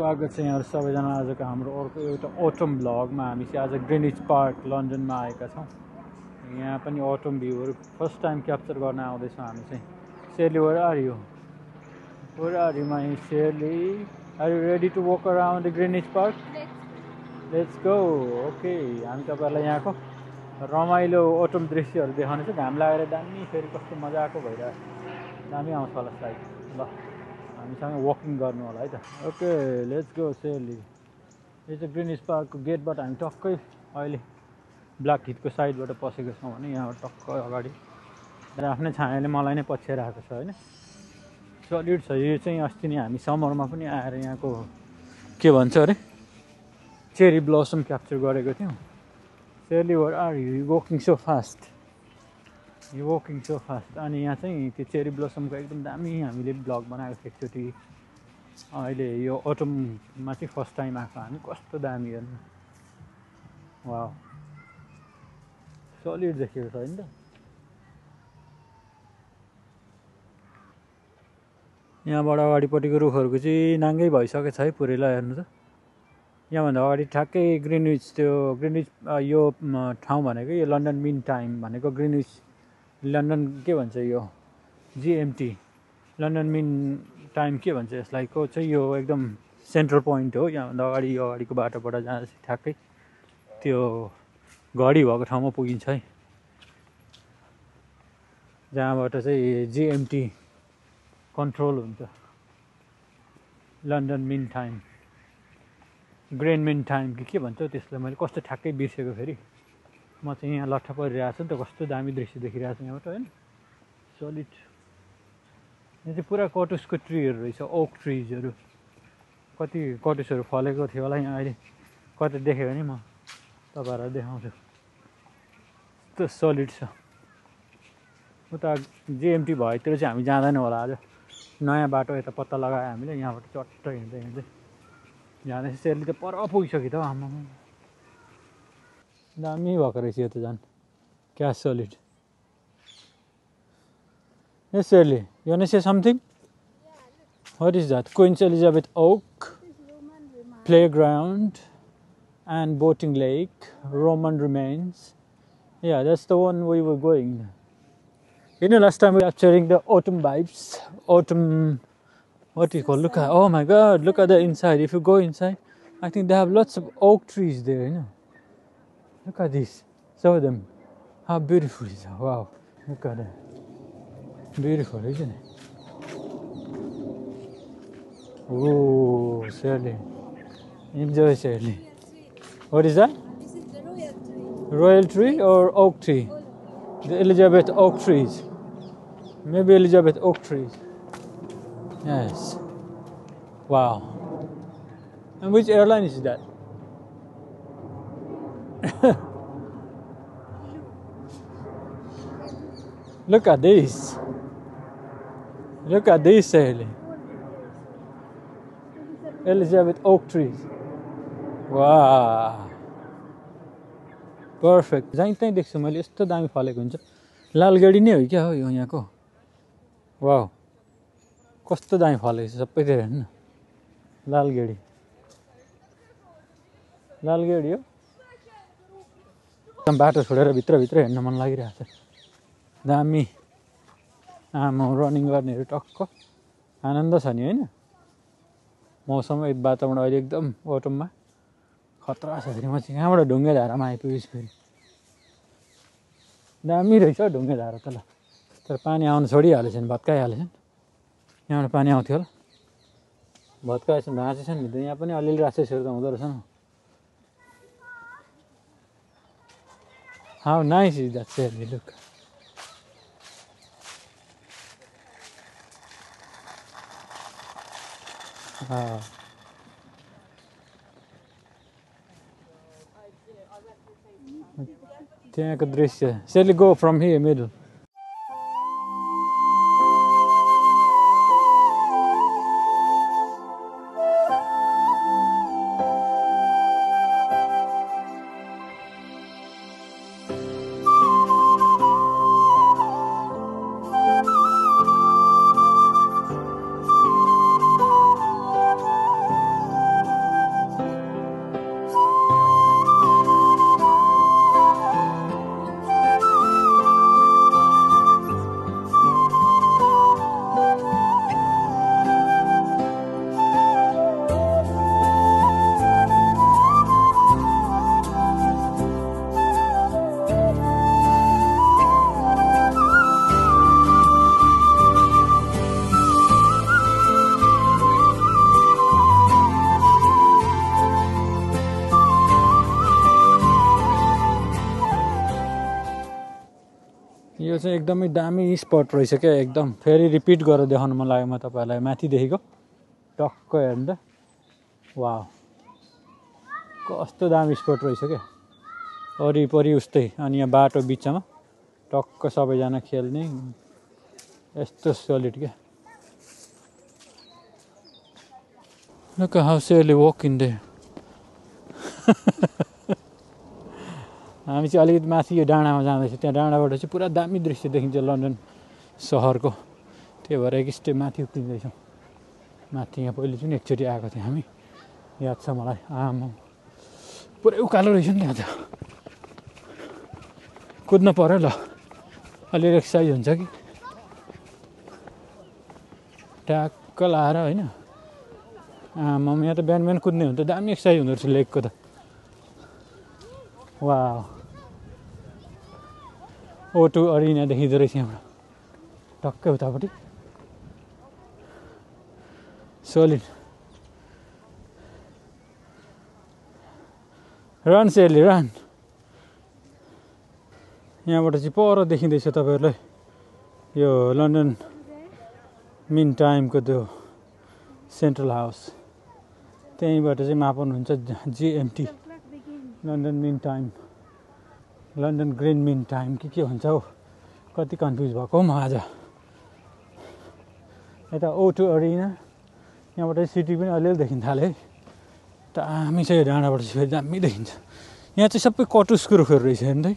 स्वागत छ यहाँहरु सबैजना आजको हाम्रो अर्को एउटा अटम ब्लगमा। हामी चाहिँ आज ग्रिनिच पार्क लन्डनमा आएका छौं। यहाँ पनि अटम भ्यूहरु फर्स्ट टाइम क्याप्चर गर्न आउँदै छौं हामी चाहिँ। Shirley, where are you? Where are you, my Shirley? Are you ready to walk around the Greenwich Park? Let's go. Okay, हामी तपाईहरुलाई यहाँको रमाइलो अटम दृश्यहरु देखाउने छौं। घाम लागेर दामी फेरि कस्तो मजाको भइरहेछ। दामी आउँछ होला साइड। ल हामीसँग वकिङ गर्नु होला है त। Okay let's go Shirley. यो चाहिँ ग्रिनिच पार्कको गेटबाट हामी टक्कै अहिले ब्ल्याक हिटको साइडबाट पसेको छौं भने यहाँबाट टक्क अगाडि आफ्नै छायाले मलाई नै पछ्याइरहेको छ हैन। सलिड छ। यो चाहिँ अस्ति नै हामी समरमा पनि आएर यहाँको के भन्छ अरे चेरी ब्लसम क्याप्चर गरेको थियौं। Shirley, where are you? You walking so fast. You walking so fast. अनि यहाँ चाहिँ त्यो चेरी ब्लसमको एकदम दामी हामीले ब्लग बनाएको थियौँ एकचोटि। अहिले यो अटममा चाहिँ फर्स्ट टाइम आएको हामी। कस्तो दामी हेर्नु। वाउ सलिड देखेको छ हैन त। यहाँबाट अगाडिपट्टिको रुखहरुको चाहिँ नाङ्गै भइसकेको छ है पुरै। ल हेर्नु त यहाँभन्दा अगाडि ठ्याक्कै ग्रिनिच त्यो ग्रिनिच यो ठाउँ भनेको यो लन्डन मिन टाइम भनेको ग्रिनिच लन्डन के भन्छ यो जीएमटी लन्डन मिन टाइम के भन्छ यसलाई को चाहिँ यो एकदम सेन्ट्रल पोइन्ट हो। यहाँभन्दा अगाडि यो अगाडिको बाटोबाट जाँदा चाहिँ ठ्याक्कै त्यो घडी भएको ठाउँमा पुगिन्छ है। जहाँबाट चाहिँ जीएमटी कन्ट्रोल हुन्छ। London mean time green mean time के भन्छ त्यसलाई मैले कस्तो ठ्याक्कै बिर्सेको फेरि। म चाहिँ यहाँ लट्ठ परिरहेको छु नि त। कस्तो दामी दृश्य देखिरहेको छु यहाँबाट हैन। सलिड। यहाँ चाहिँ पुरा कटुसको ट्रीहरु रहेछ। ओक ट्रीजहरु कति कटुसहरु फलेको थियो होला यहाँ। अहिले कतै देखेँ भने म तपाईहरुलाई देखाउँछु। कस्तो सलिड छ। उता जीएमटी भएतिर चाहिँ हामी जाँदैन होला आज। नयाँ बाटो यता पत्ता लगायो हामीले। यहाँबाट चट्ट हिँड्दै हिँड्दै जाँदैछ। Shirley त पर पुगिसक्यो त आम्मा। दामी भएको रहेछ यो त झन् क्या solid. Yes Shirley, you want to say something? What is that? Queen Elizabeth Oak Playground and Boating Lake, Roman remains. Yeah, that's the one we were going. You know, last time we were capturing the autumn vibes. Autumn, what do you call? Look at, oh my God, look at the inside. If you go inside, I think they have lots of oak trees there, you know. Look at this. Show them. How beautiful is it? Wow. Look at that. Beautiful, isn't it? Oh, Shirley. Enjoy, Shirley. What is that? This is the royal tree. Royal tree or oak tree? The Elizabeth oak trees. Maybe Elizabeth oak trees. Yes. Wow. And which airline is that? Look at this. Look at this, Shirley. Elizabeth oak trees. Wow. Perfect. जहीँ तहीँ देख्छु मैले यस्तो दामी फलेको हुन्छ। लालगढी नै हो क्या हो यो यहाँको। वाउ कस्तो दामी फलेको छ सबैतिर हेर्नु न। लालगढी लालगढी हो। बाटो छोडेर भित्रभित्र हेर्न मन लागिरहेछ। दामी आमा रनिङ गर्नेहरू टक्क आनन्द छ नि हैन। मौसम वातावरण अहिले एकदम अटममा खतरा छ। फेरि म चाहिँ यहाँबाट ढुङ्गे धारामा आइपुगेछु फेरि। दामी रहेछ ढुङ्गे धारा त। ल तर पानी आउन छोडिहालेछ नि भत्काइहालेछ नि। यहाँबाट पानी आउँथ्यो होला भत्काएछ भाँचेछ नि। त यहाँ पनि अलिअलि राक्षसहरू त हुँदो रहेछ नि। How nice is that, Shirley? Look. Wow. त्यहाँको दृश्य। Shirley, go from here middle. यो चाहिँ एकदमै दामी स्पट रहेछ क्या एकदम फेरि रिपिट गरेर देखाउन मन लाग्यो म तपाईँहरूलाई माथिदेखिको टक्क हेर्नु त वाउ कस्तो दामी स्पट रहेछ क्या वरिपरि उस्तै अनि यहाँ बाटो बिचमा टक्क सबैजना खेल्ने यस्तो सलिड क्या Look at how Sally walking there. हामी चाहिँ अलिकति माथि यो डाँडामा जाँदैछौँ त्यहाँ डाँडाबाट चाहिँ पुरा दामी दृश्य देखिन्छ लन्डन सहरको त्यही भएर एक स्टेप माथि उक्लिँदैछौँ माथि यहाँ पहिले जुन एकचोटि आएको थियौँ हामी याद छ मलाई आमा पुरै उकालो रहेछ नि त्यहाँ त कुद्न पर्यो ल अलि एक्सर्साइज हुन्छ कि ट्याक्क लाएर होइन आमा यहाँ त बिहान बिहान कुद्ने हुन्छ दामी एक्सर्साइज हुँदो रहेछ लेगको त वाह O2 अरिना देखिँदो रहेछ यहाँबाट टक्कै उतापट्टि सोलिड रन सेली रन यहाँबाट चाहिँ पर देखिँदैछ तपाईँहरूलाई यो लन्डन मिन टाइमको त्यो सेन्ट्रल हाउस त्यहीँबाट चाहिँ मापनुहुन्छ GMT London mean time London green mean time के भन्छ हौ कति कन्फ्युज भएको म आज यता O2 अरिना यहाँबाट सिटी पनि अलिअलि देखिन थाल्यो है दामी छ यो डाँडाबाट चाहिँ फेरि दामी देखिन्छ यहाँ चाहिँ सबै कटुसको रुखहरू रहेछ हेर्नु त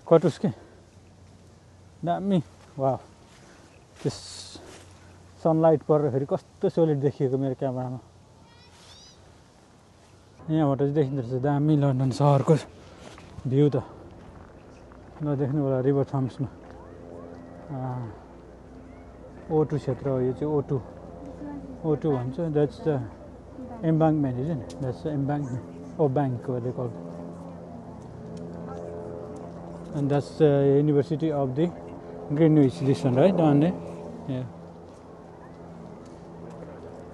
कटुस के दामी वाह त्यस सनलाइट परेर फेरि कस्तो सोलिड देखिएको मेरो क्यामेरामा यहाँबाट चाहिँ देखिँदो रहेछ दामी लन्डन सहरको भ्यू त नदेख्नु होला रिभर थम्समा O2 क्षेत्र हो यो चाहिँ O2 भन्छ that's the embankment isn't it? That's the embankment or bank what they call it. And that's the University of the Greenwich, this one right down there. Yeah.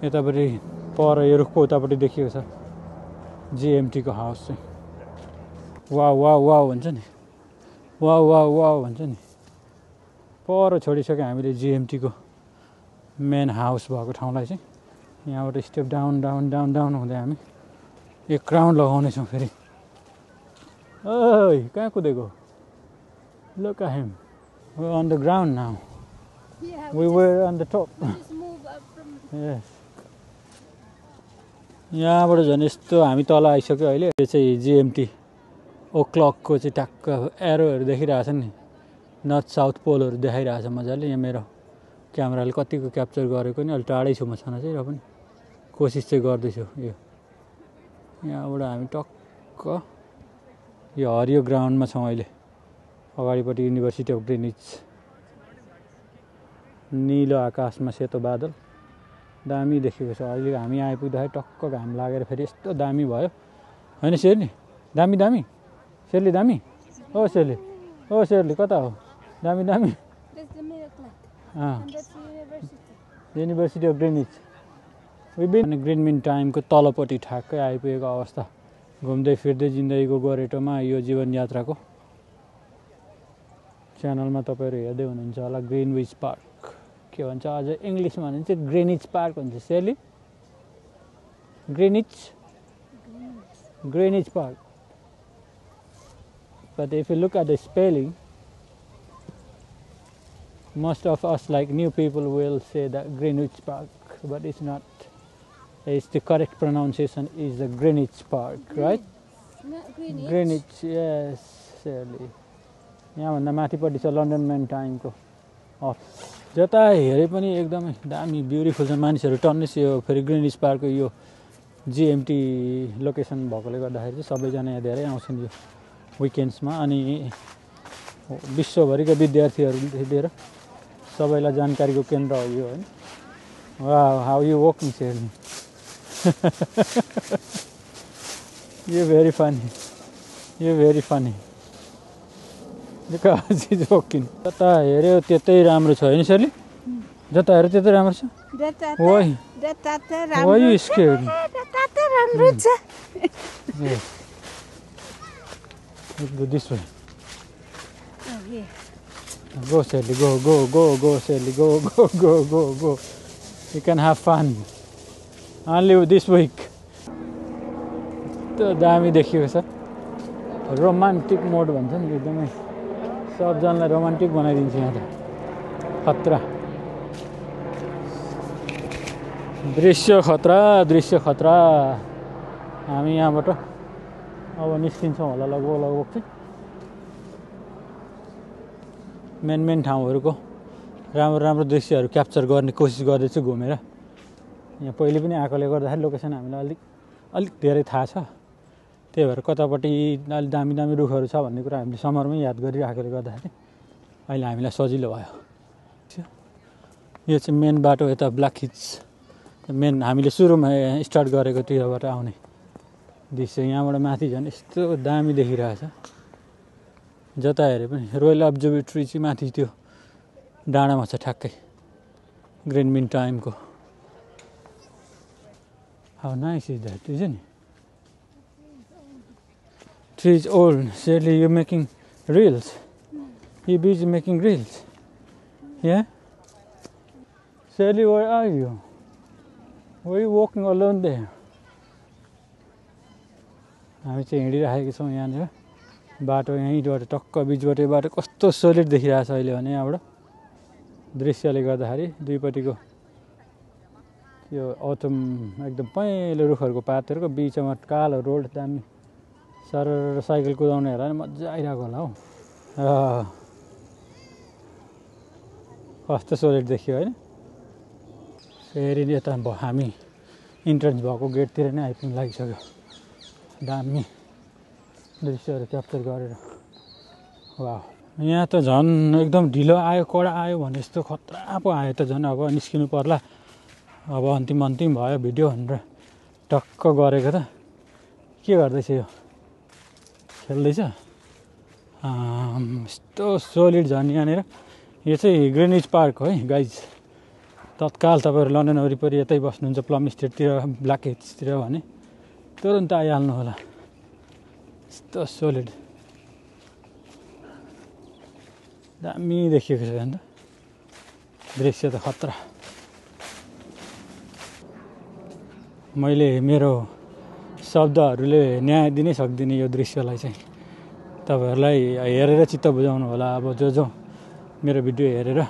यतापट्टि पर यो रुखको उतापट्टि देखिएको छ GMT को हाउस चाहिँ वाउ वाउ वाउ भन्छ नि वाउ वाउ वाउ भन्छ नि पर छोडिसक्यो हामीले GMT को मेन हाउस भएको ठाउँलाई चाहिँ यहाँबाट step down down down down हुँदै हामी एक क्राउन लगाउनेछौँ फेरि ओइ कहाँ कुदेको Look at him. We're on the ground now. Yeah, We were on the top. just move up from Yes. यहाँबाट झन् यस्तो हामी तल आइसक्यो अहिले यो चाहिँ GMT ओ क्लकको चाहिँ ट्याक्क एरोहरू देखिरहेछ नि नर्थ साउथ पोलहरू देखाइरहेछ मजाले यहाँ मेरो क्यामेराले कतिको क्याप्चर गरेको नि अलि टाढै छु म छन चाहिँ र पनि कोसिस चाहिँ गर्दैछु यो यहाँबाट हामी टक्क यो हरियो ग्राउन्डमा छौँ अहिले अगाडिपट्टि युनिभर्सिटी अफ ग्रिनिच निलो आकाशमा सेतो बादल दामी देखेको छ अहिले हामी आइपुग्दाखेरि टक्क घाम लागेर फेरि यस्तो दामी भयो होइन शेर्ली दामी दामी शेर्ली दामी ओ शेर्ली कता हो दामी दामी that's the middle class. अँ And that's the university. University of Greenwich विभिन्न ग्रिन मिन टाइमको तलपट्टि ठ्याक्कै आइपुगेको अवस्था घुम्दै फिर्दै जिन्दगीको गोरेटोमा यो जीवनयात्राको च्यानलमा तपाईँहरू हेर्दै हुनुहुन्छ होला ग्रिनविच पार्क के भन्छ अझ इङ्ग्लिसमा भने चाहिँ ग्रिनिच पार्क भन्छ सेली Greenwich park but if you look at the spelling most of us like new people will say that Greenwich Park but it's not it's the correct pronunciation is the Greenwich Park right Not Greenwich. Greenwich yes Shirley यहाँभन्दा माथिपट्टि छ London main टाइमको office जता हेरे पनि एकदमै दामी beautiful छ मानिसहरू टन्नै यो फेरि ग्रिनिच पार्कको यो GMT लोकेसन भएकोले गर्दाखेरि चाहिँ सबैजना यहाँ धेरै आउँछन् यो विकेन्ड्समा अनि विश्वभरिका विद्यार्थीहरूले लिएर सबैलाई जानकारीको केन्द्र हो यो हैन wow how you walking Shirley यो very funny Look how she's walking. जता हेऱ्यो त्यतै राम्रो छ हैन शेर्ली जता हेऱ्यो त्यतै राम्रो छ Why? Why you scared? राम्रो छ Yes. Let's go this way. Oh yeah. Go, Sally, go, go, go, go, Sally, go, go, go, go, go. You can have fun. Only this week. त्यो दामी देखिएको छ रोमान्टिक मोड भन्छ नि एकदमै सबजनालाई romantic बनाइदिन्छ यहाँ त खतरा दृश्य खतरा हामी यहाँबाट अब निस्किन्छौँ होला लगभग चाहिँ मेन ठाउँहरूको राम्रो दृश्यहरू क्याप्चर गर्ने कोसिस गर्दैछु घुमेर यहाँ पहिले पनि आएकोले गर्दाखेरि लोकेसन हामीलाई अलिक धेरै थाहा छ त्यही भएर कतापट्टि अलि दामी रुखहरू छ भन्ने कुरा हामीले समरमै याद गरिराखेकोले गर्दाखेरि अहिले हामीलाई सजिलो भयो यो चाहिँ मेन बाटो यता ब्ल्याक हिल्स मेन हामीले सुरुमा स्टार्ट गरेको तिरबाट आउने दृश्य यहाँबाट माथि झन् यस्तो दामी देखिरहेछ जता हेरे पनि रोयल अब्जर्भेटरी चाहिँ माथि त्यो डाँडामा छ ठ्याक्कै ग्रेन मिन टाइमको How nice is that, isn't it? Tree is old. Sadly, you're making reels. You're busy making reels. Yeah? Sadly, where are you? Why are you walking alone there? हामी चाहिँ हिँडिरहेको छौँ यहाँनिर बाटो यहीँबाट टक्क बिचबाट बाटो कस्तो सोलिड देखिरहेछ अहिले भने यहाँबाट दृश्यले गर्दाखेरि दुईपट्टिको यो अटम एकदम पहेँलो रुखहरूको पातहरूको बिचमा कालो रोड दामी सर साइकल कुदाउनेहरूलाई मजा आइरहेको होला हौ कस्तो सोलिड देखियो होइन फेरि यता हामी इन्ट्रेन्स भएको गेटतिर नै आइपुग्न लागिसक्यो दामी दृश्यहरू क्याप्चर गरेर वाह यहाँ त झन् एकदम ढिलो आयो कडा आयो भने जस्तो खतरा पो आयो त झन् अब निस्किनु पर्ला अब अन्तिम भयो भिडियो भनेर टक्क गरेको त के गर्दैछ यो खेल्दैछ यस्तो सोलिड झन् यहाँनिर यो चाहिँ ग्रिनिज पार्क हो है गाइज तत्काल तपाईँहरू लन्डन वरिपरि यतै बस्नुहुन्छ प्लम स्टेटतिर ब्ल्याक हिल्सतिर भने तुरुन्त आइहाल्नु होला यस्तो सोलिड दामी देखिएको छ अन्त दृश्य त खतरा मैले मेरो शब्दहरूले न्याय दिनै सक्दिनँ यो दृश्यलाई चाहिँ तपाईँहरूलाई हेरेर चित्त बुझाउनु होला अब जो मेरो भिडियो हेरेर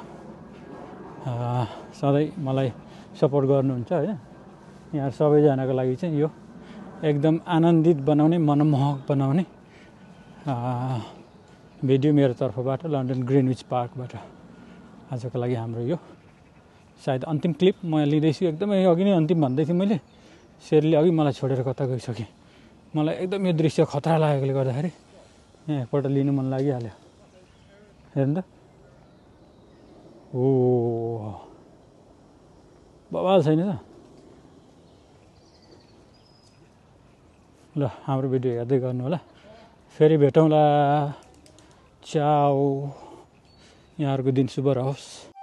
सधैँ मलाई सपोर्ट गर्नुहुन्छ होइन यहाँ सबैजनाको लागि चाहिँ यो एकदम आनन्दित बनाउने मनमोहक बनाउने भिडियो मेरो तर्फबाट लन्डन ग्रिनविच पार्कबाट आजको लागि हाम्रो यो सायद अन्तिम क्लिप म लिँदैछु एकदमै अघि नै अन्तिम भन्दै थिएँ मैले शेरले अघि मलाई छोडेर कता गइसकेँ मलाई एकदम यो दृश्य खतरा लागेकोले गर्दाखेरि यहाँ एकपल्ट लिनु मन लागिहाल्यो हेर्नु त ओ बवाल छैन त ल हाम्रो भिडियो हेर्दै गर्नु होला फेरि भेटौँला चाउ यहाँहरूको दिन शुभ रहोस्